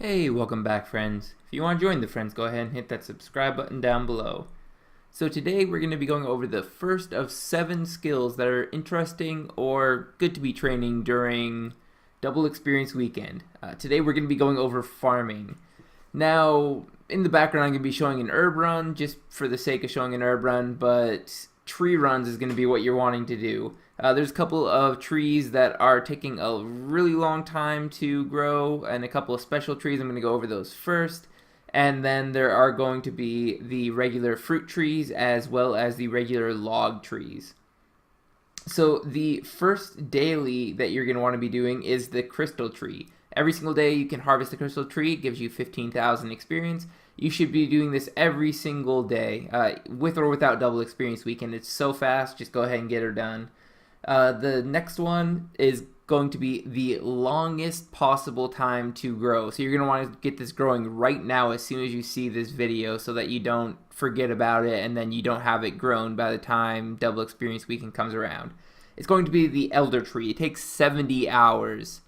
Hey, welcome back, friends. If you want to join the friends, go ahead and hit that subscribe button down below. So today we're going to be going over the first of 7 skills that are interesting or good to be training during Double Experience Weekend. Today we're going to be going over farming. Now, in the background I'm going to be showing an herb run just for the sake of showing an herb run, but tree runs is going to be what you're wanting to do. There's a couple of trees that are taking a really long time to grow, and a couple of special trees. I'm going to go over those first. And then there are going to be the regular fruit trees as well as the regular log trees. So the first daily that you're going to want to be doing is the crystal tree. Every single day you can harvest the crystal tree. It gives you 15,000 experience. You should be doing this every single day, with or without Double Experience Weekend. It's so fast, just go ahead and get her done. The next one is going to be the longest possible time to grow. So you're going to want to get this growing right now as soon as you see this video so that you don't forget about it and then you don't have it grown by the time Double Experience Weekend comes around. It's going to be the elder tree. It takes 70 hours.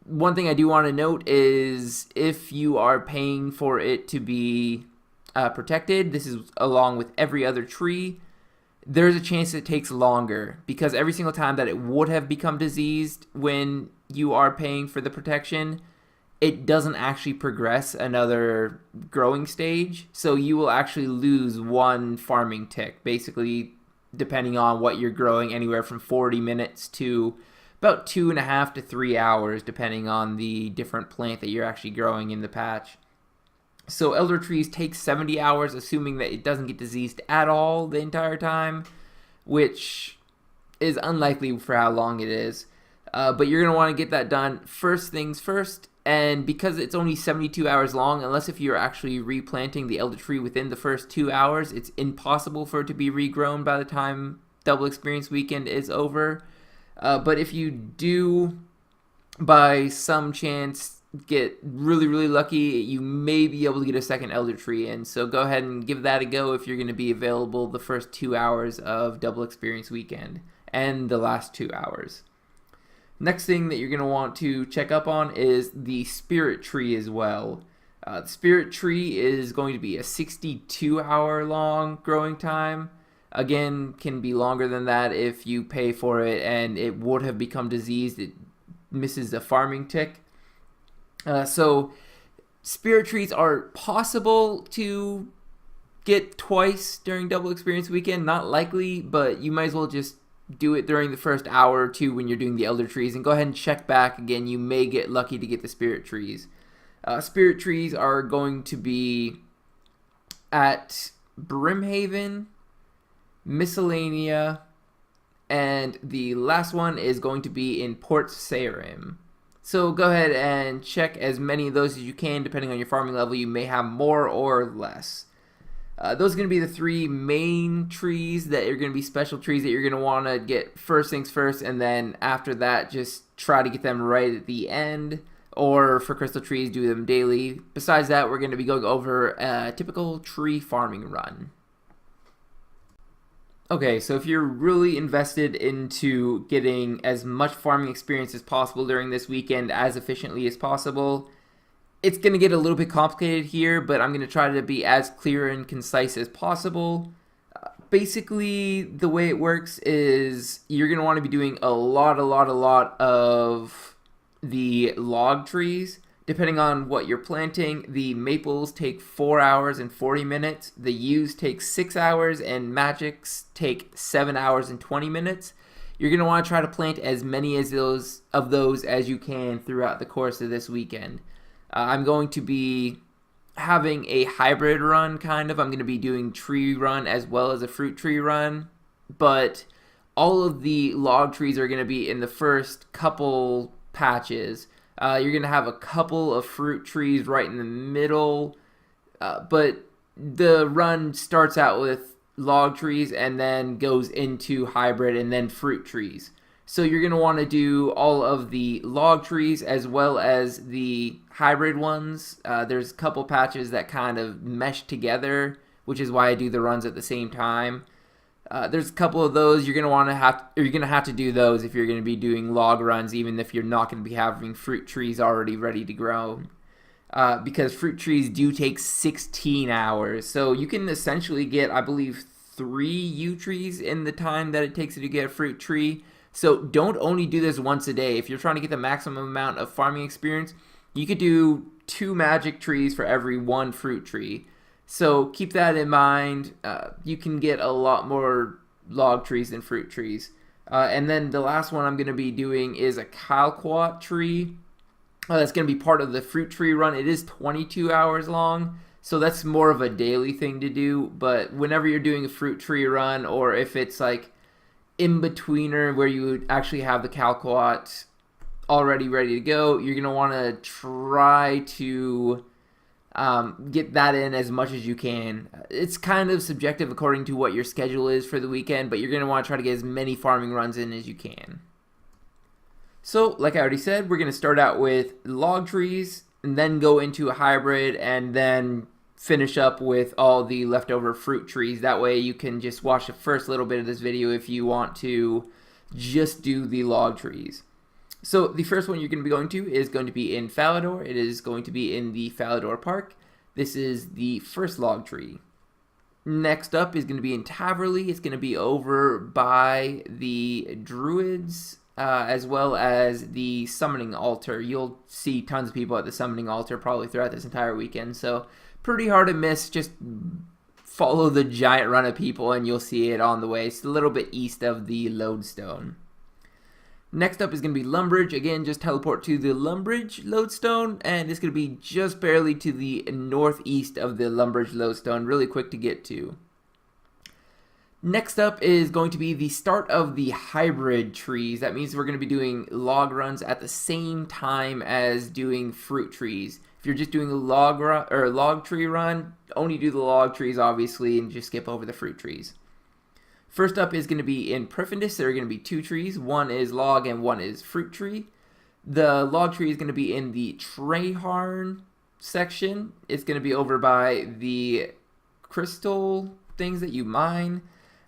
One thing I do want to note is if you are paying for it to be protected, this is along with every other tree, there's a chance it takes longer because every single time that it would have become diseased when you are paying for the protection, it doesn't actually progress another growing stage. So you will actually lose one farming tick, basically depending on what you're growing, anywhere from 40 minutes to about 2.5 to 3 hours, depending on the different plant that you're actually growing in the patch. So elder trees take 70 hours, assuming that it doesn't get diseased at all the entire time, which is unlikely for how long it is. But you're going to want to get that done first things first, and because it's only 72 hours long, unless if you're actually replanting the elder tree within the first 2 hours, it's impossible for it to be regrown by the time Double Experience Weekend is over. But if you do, by some chance, get really lucky, you may be able to get a second elder tree in. So go ahead and give that a go if you're going to be available the first 2 hours of Double Experience Weekend and the last 2 hours. Next thing that you're going to want to check up on is the spirit tree as well. The spirit tree is going to be a 62-hour long growing time. Again, can be longer than that if you pay for it and it would have become diseased. It misses a farming tick. So spirit trees are possible to get twice during Double Experience Weekend. Not likely, but you might as well just do it during the first hour or two when you're doing the elder trees, and go ahead and check back again. You may get lucky to get the spirit trees. Spirit trees are going to be at Brim Haven, Miscellanea, and the last one is going to be in Port Sarim. So go ahead and check as many of those as you can. Depending on your farming level, you may have more or less. Those are going to be the 3 main trees that are going to be special trees that you're going to want to get first things first, and then after that just try to get them right at the end, or for crystal trees do them daily. Besides that, we're going to be going over a typical tree farming run. Okay, so if you're really invested into getting as much farming experience as possible during this weekend as efficiently as possible, it's going to get a little bit complicated here, but I'm going to try to be as clear and concise as possible. Basically, the way it works is you're going to want to be doing a lot of the log trees. Depending on what you're planting, the maples take 4 hours and 40 minutes, the yews take 6 hours, and magics take 7 hours and 20 minutes. You're going to want to try to plant as many of those as you can throughout the course of this weekend. I'm going to be having a hybrid run, kind of. I'm going to be doing tree run as well as a fruit tree run, but all of the log trees are going to be in the first couple patches. You're going to have a couple of fruit trees right in the middle, but the run starts out with log trees and then goes into hybrid and then fruit trees. So you're going to want to do all of the log trees as well as the hybrid ones. There's a couple patches that kind of mesh together, which is why I do the runs at the same time. There's a couple of those you're gonna have to do those if you're gonna be doing log runs, even if you're not gonna be having fruit trees already ready to grow. because fruit trees do take 16 hours. So you can essentially get, I believe, 3 yew trees in the time that it takes you to get a fruit tree. So don't only do this once a day. If you're trying to get the maximum amount of farming experience, you could do 2 magic trees for every 1 fruit tree. So keep that in mind. You can get a lot more log trees than fruit trees. And then the last one I'm going to be doing is a calquat tree. That's going to be part of the fruit tree run. It is 22 hours long, so that's more of a daily thing to do. But whenever you're doing a fruit tree run, or if it's like in betweener where you would actually have the calquat already ready to go, you're going to want to try to get that in as much as you can. It's kind of subjective according to what your schedule is for the weekend, but you're going to want to try to get as many farming runs in as you can. So, like I already said, we're going to start out with log trees, and then go into a hybrid, and then finish up with all the leftover fruit trees. That way you can just watch the first little bit of this video if you want to just do the log trees. So the first one you're going to be going to is going to be in Falador. It is going to be in the Falador Park. This is the first log tree. Next up is going to be in Taverley. It's going to be over by the Druids, as well as the Summoning Altar. You'll see tons of people at the Summoning Altar probably throughout this entire weekend, so pretty hard to miss. Just follow the giant run of people and you'll see it on the way. It's a little bit east of the Lodestone. Next up is going to be Lumbridge. Again, just teleport to the Lumbridge Lodestone, and it's going to be just barely to the northeast of the Lumbridge Lodestone. Really quick to get to. Next up is going to be the start of the hybrid trees. That means we're going to be doing log runs at the same time as doing fruit trees. If you're just doing a log tree run, only do the log trees obviously and just skip over the fruit trees. First up is going to be in Prifindis. There are going to be 2 trees. One is log and one is fruit tree. The log tree is going to be in the Treharn section. It's going to be over by the crystal things that you mine.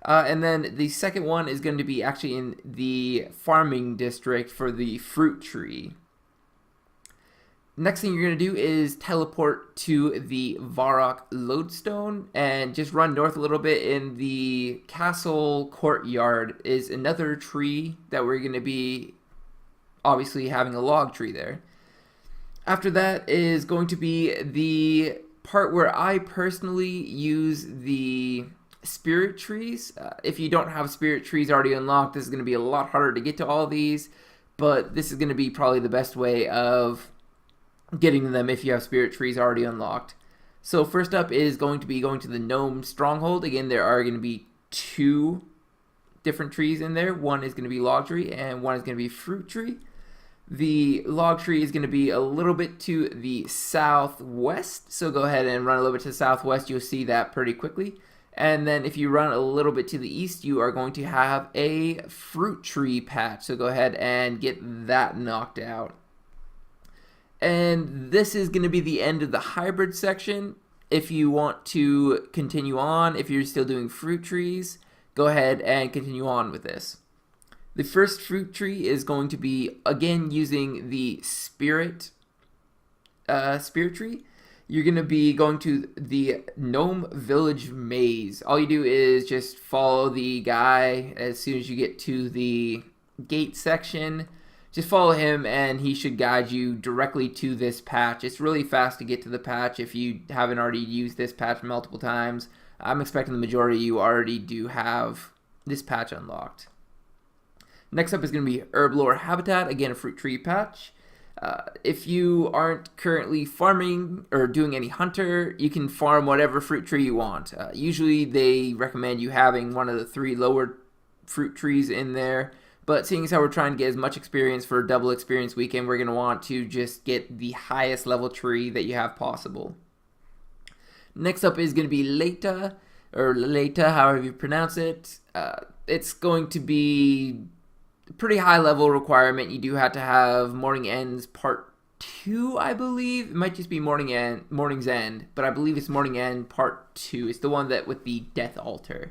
And then the second one is going to be actually in the farming district for the fruit tree. Next thing you're going to do is teleport to the Varrock Lodestone and just run north a little bit. In the castle courtyard is another tree that we're going to be obviously having a log tree there. After that is going to be the part where I personally use the spirit trees. If you don't have spirit trees already unlocked, this is going to be a lot harder to get to all these, but this is going to be probably the best way of getting them if you have spirit trees already unlocked. So first up is going to be going to the Gnome Stronghold. Again, there are going to be 2 different trees in there. One is going to be log tree and one is going to be fruit tree. The log tree is going to be a little bit to the southwest, so go ahead and run a little bit to the southwest. You'll see that pretty quickly. And then if you run a little bit to the east, you are going to have a fruit tree patch, so go ahead and get that knocked out. And this is going to be the end of the hybrid section. If you want to continue on, if you're still doing fruit trees, go ahead and continue on with this. The first fruit tree is going to be, again, using the spirit tree. You're going to be going to the Gnome Village Maze. All you do is just follow the guy as soon as you get to the gate section. Just follow him and he should guide you directly to this patch. It's really fast to get to the patch if you haven't already used this patch multiple times. I'm expecting the majority of you already do have this patch unlocked. Next up is going to be Herblore Habitat, again a fruit tree patch. If you aren't currently farming or doing any hunter, you can farm whatever fruit tree you want. Usually they recommend you having one of the 3 lower fruit trees in there. But seeing as how we're trying to get as much experience for a double experience weekend, we're going to want to just get the highest level tree that you have possible. Next up is going to be Leta, or Leta, however you pronounce it. It's going to be a pretty high level requirement. You do have to have Morning Ends Part 2, I believe. It might just be Morning's End, but I believe it's Morning End Part 2. It's the one that with the Death Altar.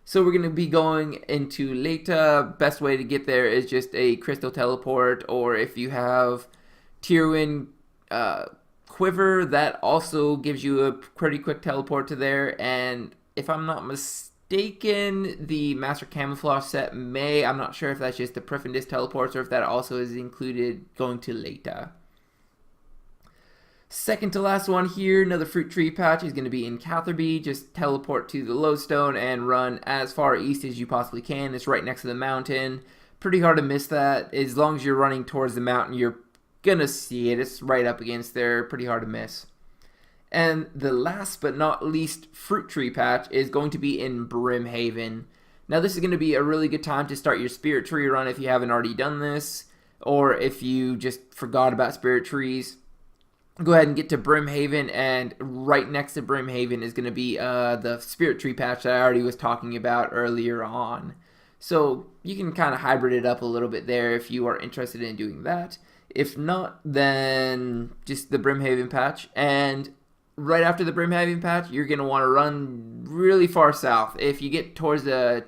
So we're going to be going into Leta. Best way to get there is just a crystal teleport, or if you have Tyrwin quiver, that also gives you a pretty quick teleport to there. And if I'm not mistaken, the Master Camouflage set may, I'm not sure if that's just the Priffendis teleports or if that also is included going to Leta. Second to last one here, another fruit tree patch is going to be in Catherby. Just teleport to the Lodestone and run as far east as you possibly can. It's right next to the mountain. Pretty hard to miss that. As long as you're running towards the mountain, you're going to see it. It's right up against there. Pretty hard to miss. And the last but not least fruit tree patch is going to be in Brim Haven. Now this is going to be a really good time to start your spirit tree run if you haven't already done this, or if you just forgot about spirit trees. Go ahead and get to Brim Haven, and right next to Brim Haven is going to be the Spirit Tree patch that I already was talking about earlier on. So you can kind of hybrid it up a little bit there if you are interested in doing that. If not, then just the Brim Haven patch. And right after the Brim Haven patch, you're going to want to run really far south. If you get towards the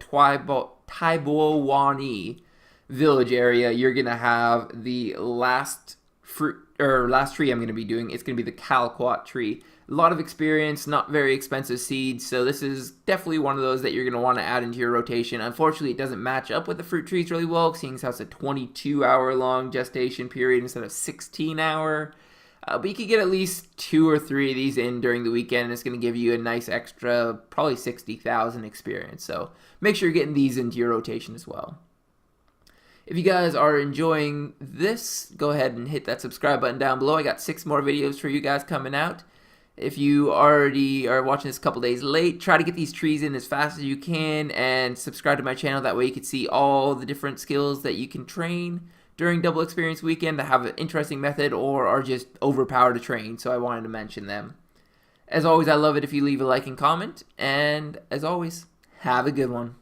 Taiboani village area, you're going to have the last tree I'm going to be doing. It's going to be the Calquat tree. A lot of experience, not very expensive seeds, so this is definitely one of those that you're going to want to add into your rotation. Unfortunately, it doesn't match up with the fruit trees really well, seeing as how it's a 22-hour long gestation period instead of 16-hour. But you could get at least 2 or 3 of these in during the weekend, and it's going to give you a nice extra, probably 60,000 experience. So make sure you're getting these into your rotation as well. If you guys are enjoying this, go ahead and hit that subscribe button down below. I got 6 more videos for you guys coming out. If you already are watching this a couple days late, try to get these trees in as fast as you can and subscribe to my channel. That way you can see all the different skills that you can train during Double Experience Weekend that have an interesting method or are just overpowered to train. So I wanted to mention them. As always, I love it if you leave a like and comment. And as always, have a good one.